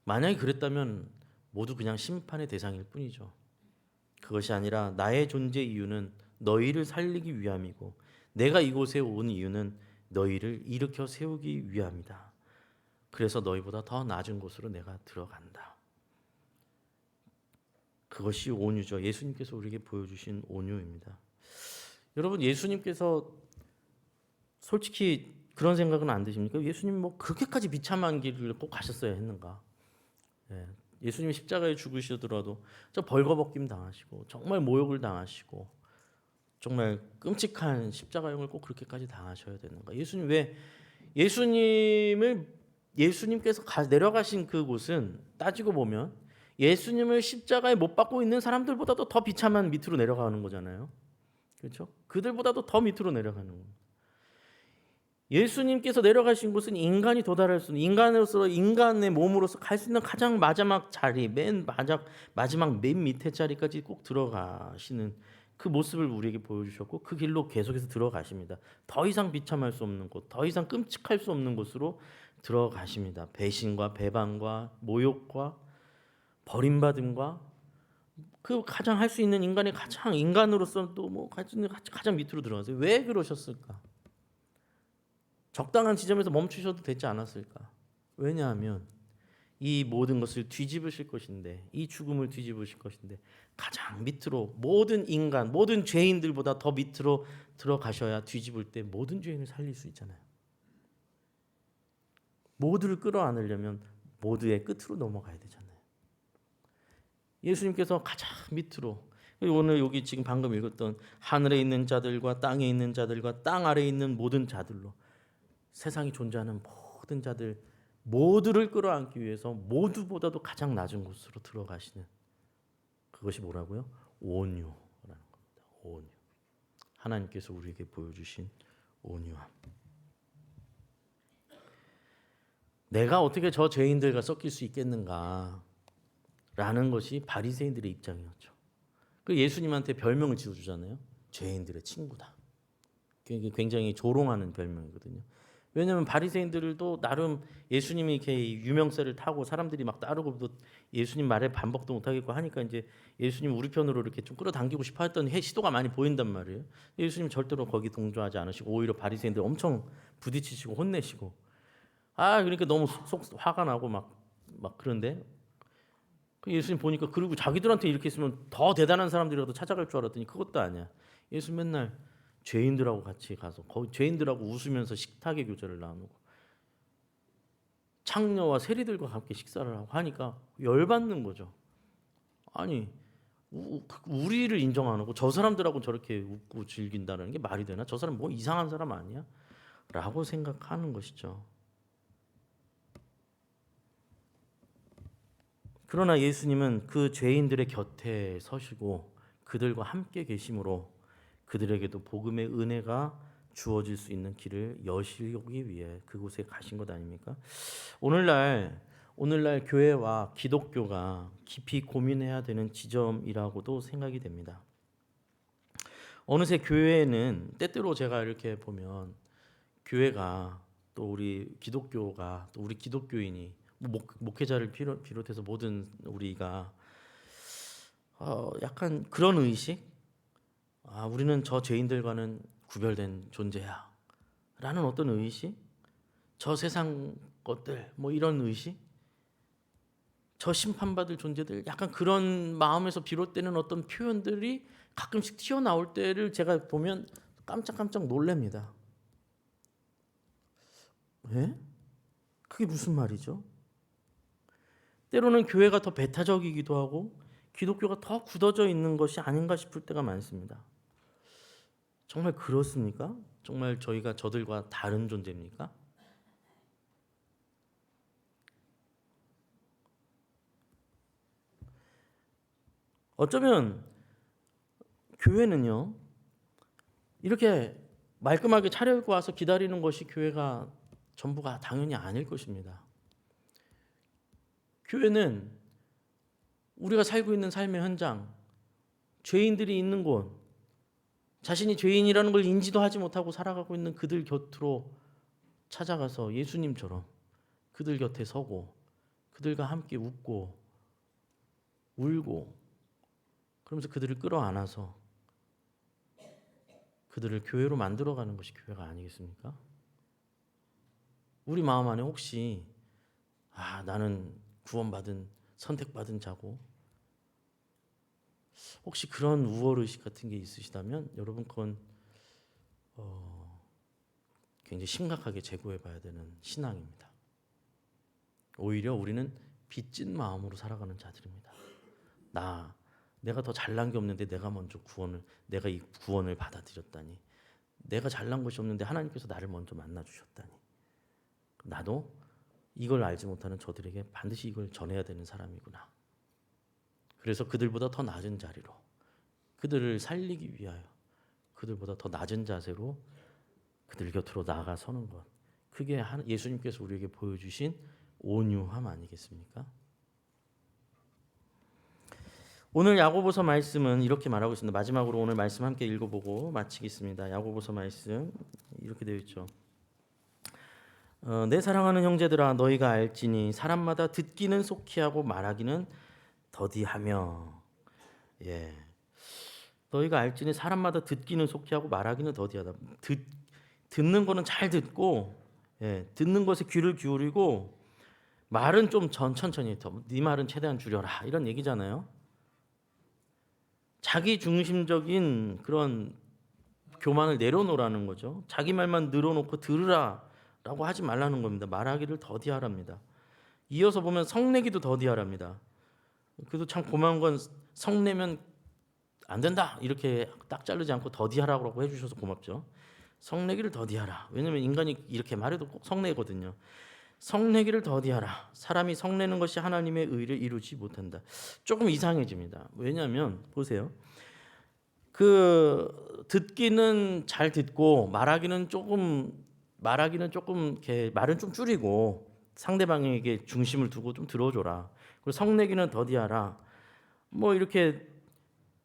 만약에 그랬다면 모두 그냥 심판의 대상일 뿐이죠. 그것이 아니라 나의 존재 이유는 너희를 살리기 위함이고 내가 이곳에 온 이유는 너희를 일으켜 세우기 위함이다. 그래서 너희보다 더 낮은 곳으로 내가 들어간다. 그것이 온유죠. 예수님께서 우리에게 보여주신 온유입니다. 여러분 예수님께서 솔직히 그런 생각은 안 드십니까? 예수님 뭐 그렇게까지 비참한 길을 꼭 가셨어야 했는가? 예수님이 십자가에 죽으시더라도 저 벌거벗김 당하시고 정말 모욕을 당하시고 정말 끔찍한 십자가형을 꼭 그렇게까지 당하셔야 되는가? 예수님 왜 예수님께서 내려가신 그곳은 따지고 보면 예수님을 십자가에 못 박고 있는 사람들보다도 더 비참한 밑으로 내려가는 거잖아요. 그렇죠? 그들보다도 더 밑으로 내려가는 거예요. 예수님께서 내려가신 곳은 인간이 도달할 수 있는 인간으로서 인간의 몸으로서 갈 수 있는 가장 마지막 자리, 마지막 맨 밑에 자리까지 꼭 들어가시는 그 모습을 우리에게 보여주셨고 그 길로 계속해서 들어가십니다. 더 이상 비참할 수 없는 곳, 더 이상 끔찍할 수 없는 곳으로 들어가십니다. 배신과 배반과 모욕과 버림받음과 그 가장 할 수 있는 인간의 가장 인간으로서 또 뭐 가장 밑으로 들어가세요. 왜 그러셨을까? 적당한 지점에서 멈추셔도 되지 않았을까? 왜냐하면 이 모든 것을 뒤집으실 것인데, 이 죽음을 뒤집으실 것인데 가장 밑으로, 모든 인간, 모든 죄인들보다 더 밑으로 들어가셔야 뒤집을 때 모든 죄인을 살릴 수 있잖아요. 모두를 끌어안으려면 모두의 끝으로 넘어가야 되잖아요. 예수님께서 가장 밑으로, 오늘 여기 지금 방금 읽었던 하늘에 있는 자들과 땅에 있는 자들과 땅 아래에 있는 모든 자들로, 세상이 존재하는 모든 자들 모두를 끌어안기 위해서 모두보다도 가장 낮은 곳으로 들어가시는, 그것이 뭐라고요? 온유라는 겁니다. 온유. 하나님께서 우리에게 보여주신 온유함. 내가 어떻게 저 죄인들과 섞일 수 있겠는가 라는 것이 바리새인들의 입장이었죠. 그 예수님한테 별명을 지어주잖아요. 죄인들의 친구다. 굉장히 조롱하는 별명이거든요. 왜냐하면 바리새인들도 나름 예수님이 이렇게 유명세를 타고 사람들이 막 따르고 또 예수님 말에 반박도 못하겠고 하니까 이제 예수님 우리 편으로 이렇게 좀 끌어당기고 싶어 했던 시도가 많이 보인단 말이에요. 예수님 절대로 거기 동조하지 않으시고 오히려 바리새인들 엄청 부딪히시고 혼내시고, 그러니까 너무 속 화가 나고 막 그런데 예수님 보니까, 그리고 자기들한테 이렇게 했으면 더 대단한 사람들이라도 찾아갈 줄 알았더니 그것도 아니야. 예수 맨날 죄인들하고 같이 가서 거기 죄인들하고 웃으면서 식탁의 교제를 나누고 창녀와 세리들과 함께 식사를 하고 하니까 열받는 거죠. 아니 우리를 인정 안 하고 저 사람들하고 저렇게 웃고 즐긴다는 게 말이 되나? 저 사람 뭐 이상한 사람 아니야? 라고 생각하는 것이죠. 그러나 예수님은 그 죄인들의 곁에 서시고 그들과 함께 계심으로 그들에게도 복음의 은혜가 주어질 수 있는 길을 여시기 위해 그곳에 가신 것 아닙니까? 오늘날 교회와 기독교가 깊이 고민해야 되는 지점이라고도 생각이 됩니다. 어느새 교회는 때때로 제가 이렇게 보면 교회가 또 우리 기독교가 또 우리 기독교인이 목회자를 비롯해서 모든 우리가 약간 그런 의식, 우리는 저 죄인들과는 구별된 존재야 라는 어떤 의식, 저 세상 것들 뭐 이런 의식, 저 심판받을 존재들, 약간 그런 마음에서 비롯되는 어떤 표현들이 가끔씩 튀어나올 때를 제가 보면 깜짝깜짝 놀랍니다. 예? 그게 무슨 말이죠? 때로는 교회가 더 배타적이기도 하고 기독교가 더 굳어져 있는 것이 아닌가 싶을 때가 많습니다. 정말 그렇습니까? 정말 저희가 저들과 다른 존재입니까? 어쩌면 교회는요, 이렇게 말끔하게 차려입고 와서 기다리는 것이 교회가 전부가 당연히 아닐 것입니다. 교회는 우리가 살고 있는 삶의 현장, 죄인들이 있는 곳, 자신이 죄인이라는 걸 인지도 하지 못하고 살아가고 있는 그들 곁으로 찾아가서 예수님처럼 그들 곁에 서고 그들과 함께 웃고 울고 그러면서 그들을 끌어안아서 그들을 교회로 만들어가는 것이 교회가 아니겠습니까? 우리 마음 안에 혹시 나는 구원받은 선택받은 자고, 혹시 그런 우월의식 같은 게 있으시다면 여러분 그건 굉장히 심각하게 재고해 봐야 되는 신앙입니다. 오히려 우리는 빚진 마음으로 살아가는 자들입니다. 내가 더 잘난 게 없는데 내가 먼저 내가 이 구원을 받아들였다니, 내가 잘난 것이 없는데 하나님께서 나를 먼저 만나 주셨다니, 나도 이걸 알지 못하는 저들에게 반드시 이걸 전해야 되는 사람이구나. 그래서 그들보다 더 낮은 자리로, 그들을 살리기 위하여 그들보다 더 낮은 자세로 그들 곁으로 나아가 서는 것, 그게 예수님께서 우리에게 보여주신 온유함 아니겠습니까? 오늘 야고보서 말씀은 이렇게 말하고 있습니다. 마지막으로 오늘 말씀 함께 읽어보고 마치겠습니다. 야고보서 말씀 이렇게 되어 있죠. 내 사랑하는 형제들아, 너희가 알지니 사람마다 듣기는 속히 하고 말하기는 더디하며. 너희가 알지니 사람마다 듣기는 속히 하고 말하기는 더디하다. 듣는 거는 잘 듣고, 듣는 것에 귀를 기울이고 말은 좀 천천히 더, 네 말은 최대한 줄여라 이런 얘기잖아요. 자기 중심적인 그런 교만을 내려놓으라는 거죠. 자기 말만 늘어놓고 들으라라고 하지 말라는 겁니다. 말하기를 더디하랍니다. 이어서 보면 성내기도 더디하랍니다. 그래도 참 고마운 건 성내면 안 된다 이렇게 딱 자르지 않고 더디하라고 해주셔서 고맙죠. 성내기를 더디하라. 왜냐하면 인간이 이렇게 말해도 꼭 성내거든요. 성내기를 더디하라. 사람이 성내는 것이 하나님의 의를 이루지 못한다. 조금 이상해집니다. 왜냐하면 보세요. 그 듣기는 잘 듣고 말하기는 조금 이렇게 말은 좀 줄이고 상대방에게 중심을 두고 좀 들어줘라. 그리고 성내기는 더디하라. 뭐 이렇게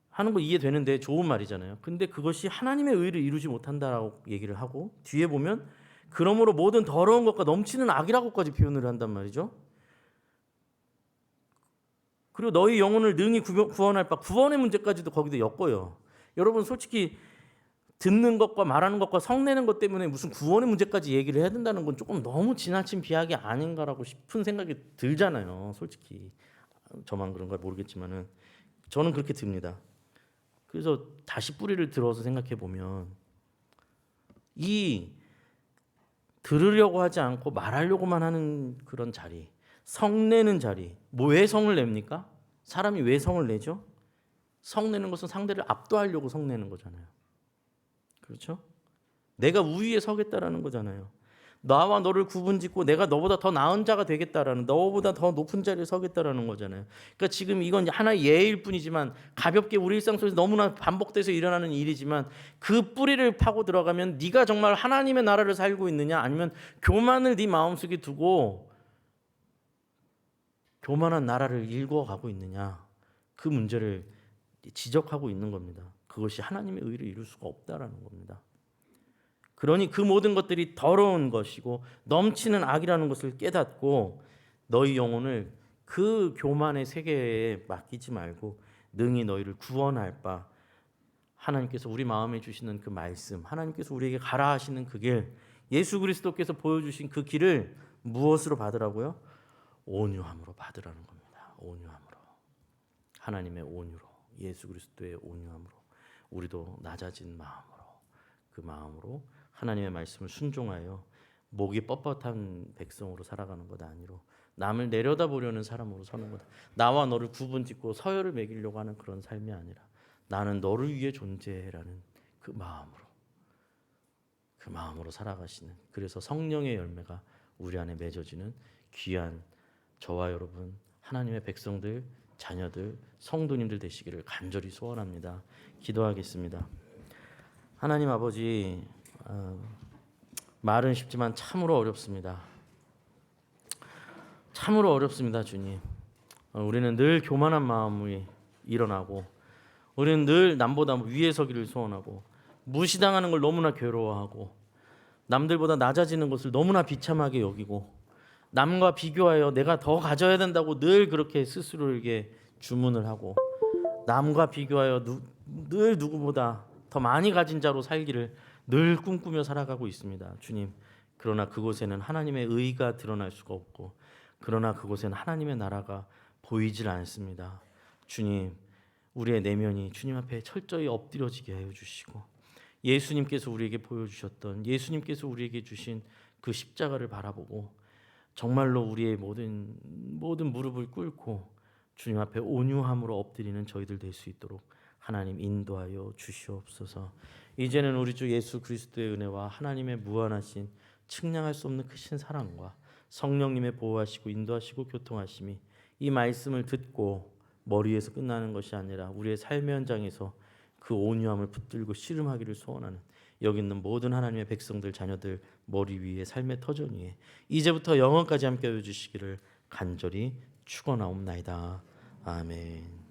하는 거 이해되는데 좋은 말이잖아요. 근데 그것이 하나님의 의를 이루지 못한다라고 얘기를 하고 뒤에 보면 그러므로 모든 더러운 것과 넘치는 악이라고까지 표현을 한단 말이죠. 그리고 너희 영혼을 능히 구원할 바 구원의 문제까지도 거기다 엮어요. 여러분 솔직히 듣는 것과 말하는 것과 성내는 것 때문에 무슨 구원의 문제까지 얘기를 해야 된다는 건 조금 너무 지나친 비약이 아닌가라고 싶은 생각이 들잖아요. 솔직히 저만 그런가 모르겠지만은 저는 그렇게 듭니다. 그래서 다시 뿌리를 들어서 생각해 보면 이 들으려고 하지 않고 말하려고만 하는 그런 자리, 성내는 자리. 뭐 왜 성을 냅니까? 사람이 왜 성을 내죠? 성내는 것은 상대를 압도하려고 성내는 거잖아요. 그렇죠? 내가 우위에 서겠다라는 거잖아요. 나와 너를 구분짓고 내가 너보다 더 나은 자가 되겠다라는, 너보다 더 높은 자리에 서겠다라는 거잖아요. 그러니까 지금 이건 하나의 예일 뿐이지만 가볍게 우리 일상 속에서 너무나 반복돼서 일어나는 일이지만 그 뿌리를 파고 들어가면 네가 정말 하나님의 나라를 살고 있느냐 아니면 교만을 네 마음속에 두고 교만한 나라를 일궈가고 있느냐 그 문제를 지적하고 있는 겁니다. 그것이 하나님의 의를 이룰 수가 없다라는 겁니다. 그러니 그 모든 것들이 더러운 것이고 넘치는 악이라는 것을 깨닫고 너희 영혼을 그 교만의 세계에 맡기지 말고 능히 너희를 구원할 바 하나님께서 우리 마음에 주시는 그 말씀, 하나님께서 우리에게 가라 하시는 그 길, 예수 그리스도께서 보여주신 그 길을 무엇으로 받으라고요? 온유함으로 받으라는 겁니다. 온유함으로. 하나님의 온유로, 예수 그리스도의 온유함으로 우리도 낮아진 마음으로 그 마음으로 하나님의 말씀을 순종하여 목이 뻣뻣한 백성으로 살아가는 것 아니로 남을 내려다보려는 사람으로 서는 거다. 나와 너를 구분짓고 서열을 매기려고 하는 그런 삶이 아니라 나는 너를 위해 존재해라는 그 마음으로 살아가시는, 그래서 성령의 열매가 우리 안에 맺어지는 귀한 저와 여러분 하나님의 백성들, 자녀들, 성도님들 되시기를 간절히 소원합니다. 기도하겠습니다. 하나님 아버지, 말은 쉽지만 참으로 어렵습니다. 참으로 어렵습니다, 주님. 우리는 늘 교만한 마음이 일어나고 우리는 늘 남보다 위에 서기를 소원하고 무시당하는 걸 너무나 괴로워하고 남들보다 낮아지는 것을 너무나 비참하게 여기고 남과 비교하여 내가 더 가져야 된다고 늘 그렇게 스스로에게 주문을 하고 남과 비교하여 늘 누구보다 더 많이 가진 자로 살기를 늘 꿈꾸며 살아가고 있습니다. 주님, 그러나 그곳에는 하나님의 의가 드러날 수가 없고 그러나 그곳에는 하나님의 나라가 보이질 않습니다. 주님, 우리의 내면이 주님 앞에 철저히 엎드려지게 하여 주시고 예수님께서 우리에게 보여주셨던, 예수님께서 우리에게 주신 그 십자가를 바라보고 정말로 우리의 모든 무릎을 꿇고 주님 앞에 온유함으로 엎드리는 저희들 될 수 있도록 하나님 인도하여 주시옵소서. 이제는 우리 주 예수 그리스도의 은혜와 하나님의 무한하신 측량할 수 없는 크신 사랑과 성령님의 보호하시고 인도하시고 교통하심이 이 말씀을 듣고 머리에서 끝나는 것이 아니라 우리의 삶의 현장에서 그 온유함을 붙들고 씨름하기를 소원하는 여기 있는 모든 하나님의 백성들, 자녀들 머리 위에 삶의 터전 위에 이제부터 영원까지 함께 해 주시기를 간절히 축원하옵나이다. 아멘.